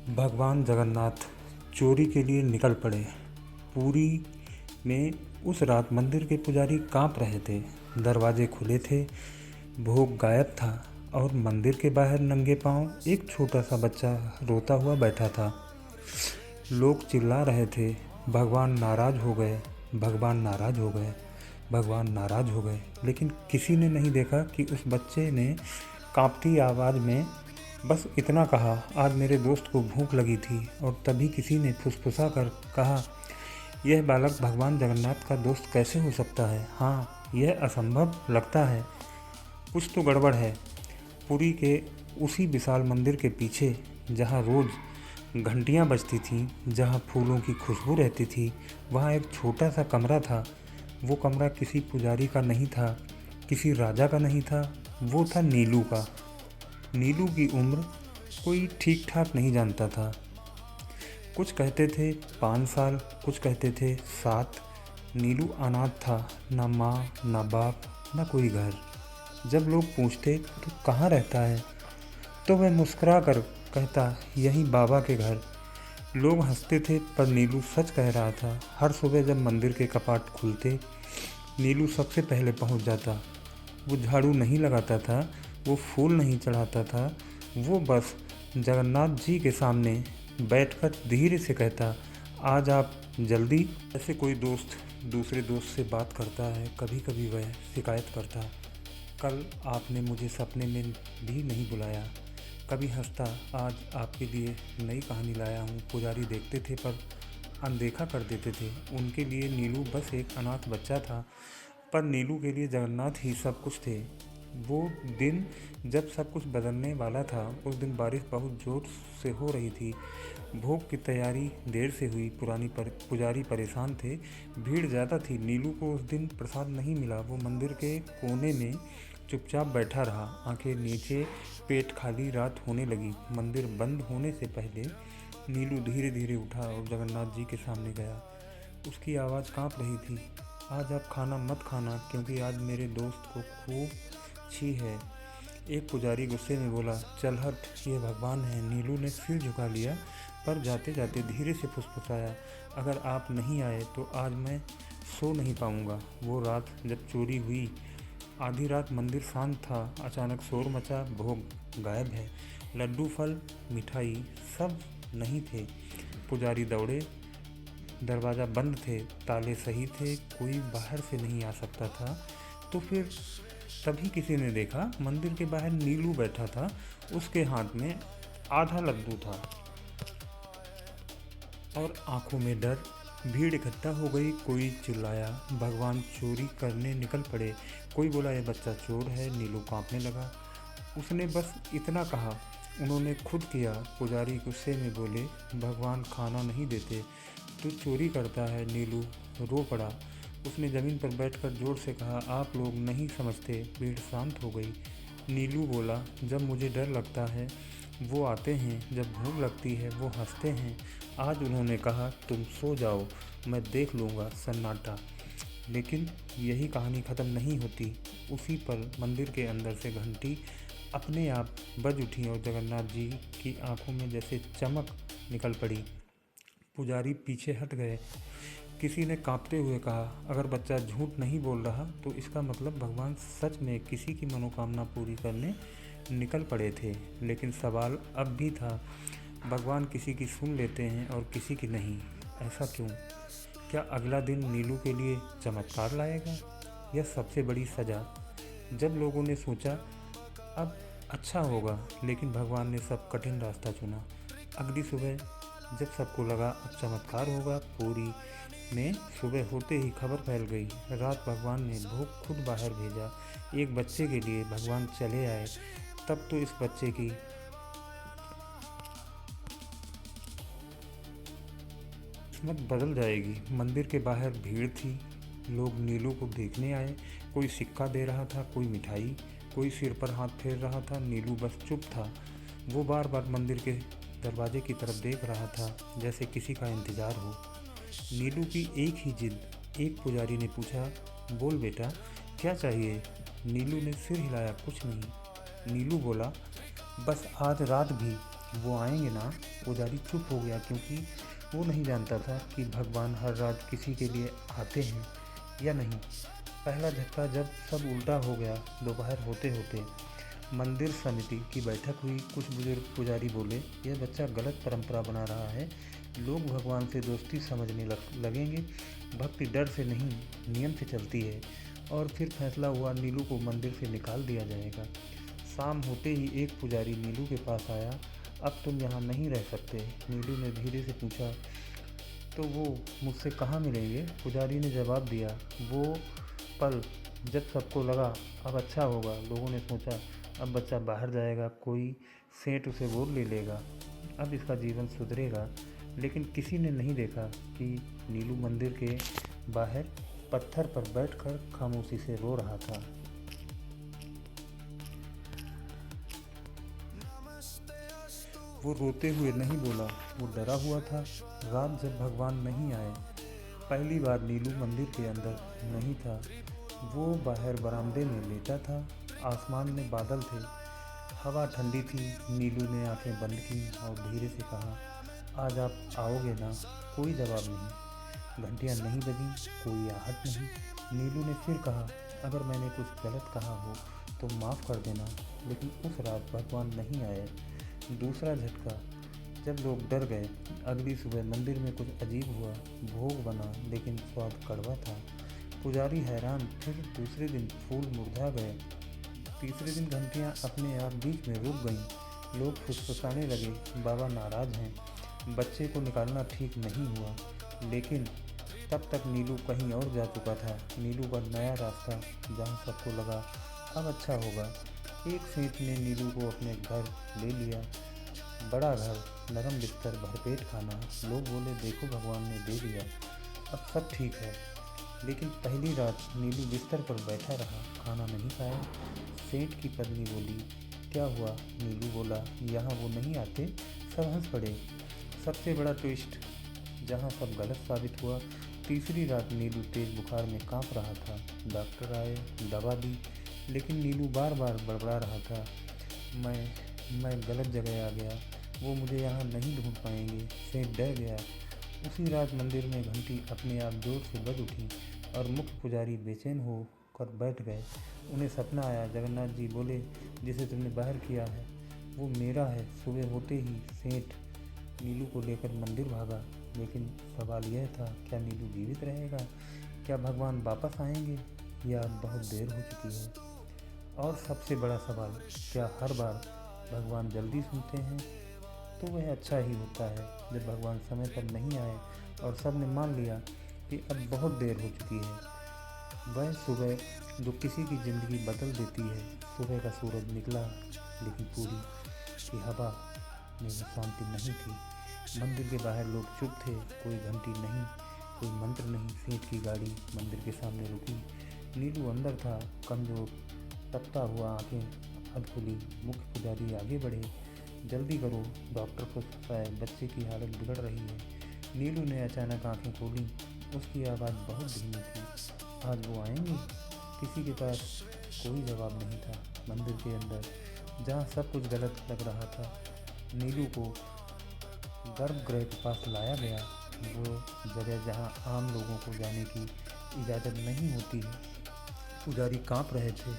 भगवान जगन्नाथ चोरी के लिए निकल पड़े। पुरी में उस रात मंदिर के पुजारी कांप रहे थे। दरवाजे खुले थे, भोग गायब था और मंदिर के बाहर नंगे पांव एक छोटा सा बच्चा रोता हुआ बैठा था। लोग चिल्ला रहे थे, भगवान नाराज हो गए, भगवान नाराज हो गए, भगवान नाराज हो गए। लेकिन किसी ने नहीं देखा कि उस बच्चे ने कांपती आवाज़ में बस इतना कहा, आज मेरे दोस्त को भूख लगी थी। और तभी किसी ने फुसफुसा कर कहा, यह बालक भगवान जगन्नाथ का दोस्त कैसे हो सकता है? हाँ, यह असंभव लगता है, कुछ तो गड़बड़ है। पुरी के उसी विशाल मंदिर के पीछे, जहाँ रोज़ घंटियाँ बजती थीं, जहाँ फूलों की खुशबू रहती थी, वहाँ एक छोटा सा कमरा था। वो कमरा किसी पुजारी का नहीं था, किसी राजा का नहीं था, वो था नीलू का। नीलू की उम्र कोई ठीक ठाक नहीं जानता था। कुछ कहते थे 5 साल, कुछ कहते थे 7। नीलू अनाथ था, ना माँ ना बाप ना कोई घर। जब लोग पूछते तो कहाँ रहता है, तो वह मुस्कुरा कर कहता, यहीं बाबा के घर। लोग हंसते थे पर नीलू सच कह रहा था। हर सुबह जब मंदिर के कपाट खुलते, नीलू सबसे पहले पहुंच जाता। वो झाड़ू नहीं लगाता था, वो फूल नहीं चढ़ाता था, वो बस जगन्नाथ जी के सामने बैठकर धीरे से कहता, आज आप जल्दी। ऐसे कोई दोस्त दूसरे दोस्त से बात करता है, कभी कभी वह शिकायत करता, कल आपने मुझे सपने में भी नहीं बुलाया। कभी हंसता, आज आपके लिए नई कहानी लाया हूँ। पुजारी देखते थे पर अनदेखा कर देते थे। उनके लिए नीलू बस एक अनाथ बच्चा था, पर नीलू के लिए जगन्नाथ ही सब कुछ थे। वो दिन जब सब कुछ बदलने वाला था, उस दिन बारिश बहुत ज़ोर से हो रही थी। भोग की तैयारी देर से हुई, पुजारी परेशान थे, भीड़ ज़्यादा थी। नीलू को उस दिन प्रसाद नहीं मिला। वो मंदिर के कोने में चुपचाप बैठा रहा, आंखें नीचे, पेट खाली। रात होने लगी। मंदिर बंद होने से पहले नीलू धीरे धीरे उठा और जगन्नाथ जी के सामने गया। उसकी आवाज़ कांप रही थी, आज आप खाना मत खाना, क्योंकि आज मेरे दोस्त को खूब छी है। एक पुजारी गुस्से में बोला, चल हट, ये भगवान है। नीलू ने सिर झुका लिया, पर जाते जाते धीरे से फुसफुसाया, अगर आप नहीं आए तो आज मैं सो नहीं पाऊंगा। वो रात जब चोरी हुई, आधी रात मंदिर शांत था, अचानक शोर मचा, भोग गायब है, लड्डू फल मिठाई सब नहीं थे। पुजारी दौड़े, दरवाज़ा बंद थे, ताले सही थे, कोई बाहर से नहीं आ सकता था। तो फिर तभी किसी ने देखा, मंदिर के बाहर नीलू बैठा था, उसके हाथ में आधा लड्डू था और आंखों में डर। भीड़ इकट्ठा हो गई, कोई चिल्लाया, भगवान चोरी करने निकल पड़े। कोई बोला, यह बच्चा चोर है। नीलू कांपने लगा। उसने बस इतना कहा, उन्होंने खुद किया। पुजारी गुस्से में बोले, भगवान खाना नहीं देते, तू चोरी करता है। नीलू रो पड़ा। उसने ज़मीन पर बैठकर जोर से कहा, आप लोग नहीं समझते। भीड़ शांत हो गई। नीलू बोला, जब मुझे डर लगता है वो आते हैं, जब भूख लगती है वो हंसते हैं। आज उन्होंने कहा तुम सो जाओ, मैं देख लूँगा। सन्नाटा। लेकिन यही कहानी ख़त्म नहीं होती। उसी पल मंदिर के अंदर से घंटी अपने आप बज उठी और जगन्नाथ जी की आंखों में जैसे चमक निकल पड़ी। पुजारी पीछे हट गए। किसी ने कांपते हुए कहा, अगर बच्चा झूठ नहीं बोल रहा तो इसका मतलब भगवान सच में किसी की मनोकामना पूरी करने निकल पड़े थे। लेकिन सवाल अब भी था, भगवान किसी की सुन लेते हैं और किसी की नहीं। ऐसा क्यों? क्या अगला दिन नीलू के लिए चमत्कार लाएगा या सबसे बड़ी सज़ा? जब लोगों ने सोचा अब अच्छा होगा, लेकिन भगवान ने सब कठिन रास्ता चुना। अगली सुबह जब सबको लगा अब चमत्कार होगा, पूरी में सुबह होते ही खबर फैल गई, रात भगवान ने भोग खुद बाहर भेजा। एक बच्चे के लिए भगवान चले आए। तब तो इस बच्चे की किस्मत बदल जाएगी। मंदिर के बाहर भीड़ थी, लोग नीलू को देखने आए। कोई सिक्का दे रहा था, कोई मिठाई, कोई सिर पर हाथ फेर रहा था। नीलू बस चुप था। वो बार बार मंदिर के दरवाजे की तरफ देख रहा था, जैसे किसी का इंतज़ार हो। नीलू की एक ही जिद। एक पुजारी ने पूछा, बोल बेटा, क्या चाहिए? नीलू ने सिर हिलाया, कुछ नहीं। नीलू बोला, बस आज रात भी वो आएंगे ना। पुजारी चुप हो गया क्योंकि वो नहीं जानता था कि भगवान हर रात किसी के लिए आते हैं या नहीं। पहला झटका जब सब उल्टा हो गया। दोपहर होते होते मंदिर समिति की बैठक हुई। कुछ बुजुर्ग पुजारी बोले, यह बच्चा गलत परंपरा बना रहा है। लोग भगवान से दोस्ती समझने लगेंगे। भक्ति डर से नहीं, नियम से चलती है। और फिर फैसला हुआ, नीलू को मंदिर से निकाल दिया जाएगा। शाम होते ही एक पुजारी नीलू के पास आया। अब तुम यहाँ नहीं रह सकते। नीलू ने धीरे से पूछा, तो वो मुझसे कहाँ मिलेंगे? पुजारी ने जवाब दिया, वो पल जब सबको लगा अब अच्छा होगा। लोगों ने सोचा अब बच्चा बाहर जाएगा, कोई सेठ उसे गोद ले लेगा, अब इसका जीवन सुधरेगा। लेकिन किसी ने नहीं देखा कि नीलू मंदिर के बाहर पत्थर पर बैठकर खामोशी से रो रहा था। वो रोते हुए नहीं बोला, वो डरा हुआ था। रात जब भगवान नहीं आए, पहली बार नीलू मंदिर के अंदर नहीं था। वो बाहर बरामदे में लेटा था। आसमान में बादल थे, हवा ठंडी थी। नीलू ने आंखें बंद की और धीरे से कहा, आज आप आओगे ना? कोई जवाब नहीं, घंटियां नहीं बजीं, कोई आहट नहीं। नीलू ने फिर कहा, अगर मैंने कुछ गलत कहा हो तो माफ़ कर देना। लेकिन उस रात भगवान नहीं आए। दूसरा झटका जब लोग डर गए। अगली सुबह मंदिर में कुछ अजीब हुआ। भोग बना लेकिन स्वाद कड़वा था। पुजारी हैरान। फिर दूसरे दिन फूल मुरझा गए। तीसरे दिन घंटियां अपने आप बीच में रुक गईं। लोग फुसफुसाने लगे, बाबा नाराज हैं। बच्चे को निकालना ठीक नहीं हुआ। लेकिन तब तक नीलू कहीं और जा चुका था। नीलू का नया रास्ता, जहाँ सबको लगा अब अच्छा होगा। एक सेठ ने नीलू को अपने घर ले लिया। बड़ा घर, नरम बिस्तर, भरपेट खाना। लोग बोले, देखो भगवान ने दे दिया, अब सब ठीक है। लेकिन पहली रात नीलू बिस्तर पर बैठा रहा, खाना नहीं खाया। सेठ की पत्नी बोली, क्या हुआ? नीलू बोला, यहाँ वो नहीं आते। सब हंस पड़े। सबसे बड़ा ट्विस्ट, जहाँ सब गलत साबित हुआ। तीसरी रात नीलू तेज बुखार में कांप रहा था। डॉक्टर आए, दवा दी, लेकिन नीलू बार बार बड़बड़ा रहा था, मैं गलत जगह आ गया, वो मुझे यहाँ नहीं ढूंढ पाएंगे। सेठ डर गया। उसी रात मंदिर में घंटी अपने आप जोर से बज उठी और मुख्य पुजारी बेचैन होकर बैठ गए। उन्हें सपना आया। जगन्नाथ जी बोले, जिसे तुमने बाहर किया है वो मेरा है। सुबह होते ही सेठ नीलू को लेकर मंदिर भागा। लेकिन सवाल यह था, क्या नीलू जीवित रहेगा? क्या भगवान वापस आएंगे या बहुत देर हो चुकी है? और सबसे बड़ा सवाल, क्या हर बार भगवान जल्दी सुनते हैं? तो वह अच्छा ही होता है। जब भगवान समय पर नहीं आए और सब ने मान लिया कि अब बहुत देर हो चुकी है। वह सुबह जो किसी की ज़िंदगी बदल देती है। सुबह का सूरज निकला, लेकिन पूरी की हवा में शांति नहीं थी। मंदिर के बाहर लोग चुप थे। कोई घंटी नहीं, कोई मंत्र नहीं। सेठ की गाड़ी मंदिर के सामने रुकी। नीलू अंदर था, कमज़ोर, तपता हुआ, आंखें अधखुली। मुख्य पुजारी आगे बढ़े, जल्दी करो, डॉक्टर को फंसाए, बच्चे की हालत बिगड़ रही है। नीलू ने अचानक आंखें खोली। उसकी आवाज़ बहुत धीमी थी, आज वो आएंगे? किसी के पास कोई जवाब नहीं था। मंदिर के अंदर, जहाँ सब कुछ गलत लग रहा था, नीलू को गर्भगृह के पास लाया गया। वो जगह जहाँ आम लोगों को जाने की इजाज़त नहीं होती है। पुजारी काँप रहे थे,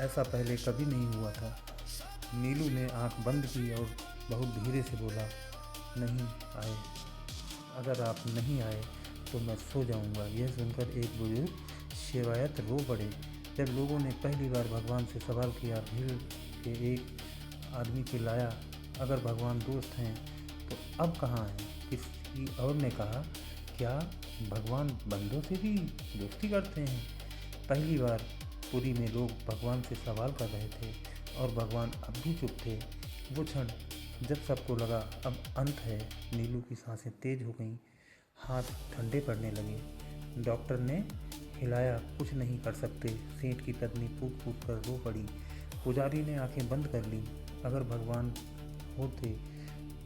ऐसा पहले कभी नहीं हुआ था। नीलू ने आंख बंद की और बहुत धीरे से बोला, नहीं आए। अगर आप नहीं आए तो मैं सो जाऊंगा। यह सुनकर एक बुजुर्ग शिवायत रो पड़े। जब लोगों ने पहली बार भगवान से सवाल किया, भीड़ के एक आदमी चिल्लाया, अगर भगवान दोस्त हैं तो अब कहाँ हैं? किसी और ने कहा, क्या भगवान बंदों से भी दोस्ती करते हैं? पहली बार पुरी में लोग भगवान से सवाल कर रहे थे और भगवान अब भी चुप थे। वो क्षण जब सबको लगा अब अंत है, नीलू की सांसें तेज हो गईं, हाथ ठंडे पड़ने लगे। डॉक्टर ने हिलाया, कुछ नहीं कर सकते। सेठ की पत्नी फूट फूट कर रो पड़ी। पुजारी ने आंखें बंद कर लीं। अगर भगवान होते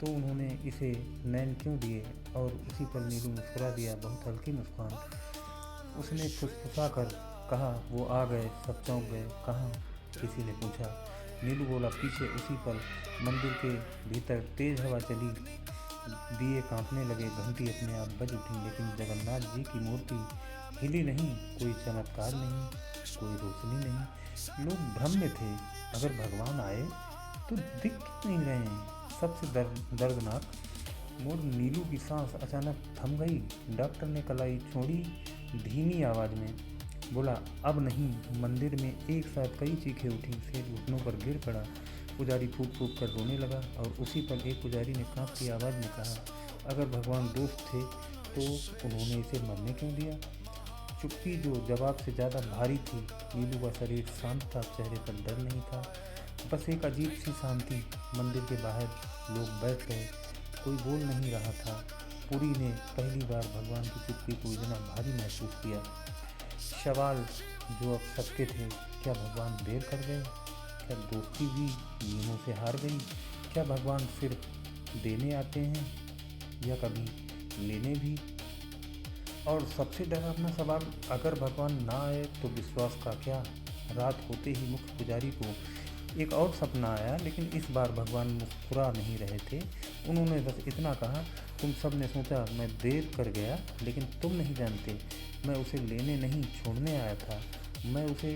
तो उन्होंने इसे नैन क्यों दिए? और उसी पर नीलू मुस्कुरा दिया, बहुत हल्की मुस्कान। उसने फुसफुसा कर कहा, वो आ गए। सब चौंक गए। कहाँ? किसी ने पूछा। नीलू बोला, पीछे। उसी पल मंदिर के भीतर तेज हवा चली, दिए कांपने लगे, घंटी अपने आप बज उठी, लेकिन जगन्नाथ जी की मूर्ति हिली नहीं। कोई चमत्कार नहीं, कोई रोशनी नहीं। लोग भ्रम में थे, अगर भगवान आए तो दिख क्यों नहीं रहे हैं। सबसे दर्दनाक मोड़, नीलू की सांस अचानक थम गई। डॉक्टर ने कलाई छोड़ी, धीमी आवाज़ में बोला, अब नहीं। मंदिर में एक साथ कई चीखें उठी। सेठ घुटनों पर गिर पड़ा। पुजारी फूट फूट कर रोने लगा, और उसी पल एक पुजारी ने कांपती आवाज़ में कहा, अगर भगवान दोस्त थे तो उन्होंने इसे मरने क्यों दिया। चुप्पी जो जवाब से ज़्यादा भारी थी। नीलू का शरीर शांत था, चेहरे पर डर नहीं था, बस एक अजीब सी शांति। मंदिर के बाहर लोग बैठ गए, कोई बोल नहीं रहा था। पुरी ने पहली बार भगवान की चुप्पी को इतना भारी महसूस किया। सवाल जो अब सबके थे, क्या भगवान देर कर गए? क्या दोस्ती भी नियमों से हार गई? क्या भगवान सिर्फ देने आते हैं या कभी लेने भी? और सबसे डरावना सवाल, अगर भगवान ना आए तो विश्वास का क्या? रात होते ही मुख्य पुजारी को एक और सपना आया, लेकिन इस बार भगवान मुस्कुरा नहीं रहे थे। उन्होंने बस इतना कहा, तुम सब ने सोचा मैं देर कर गया, लेकिन तुम नहीं जानते, मैं उसे लेने नहीं छोड़ने आया था। मैं उसे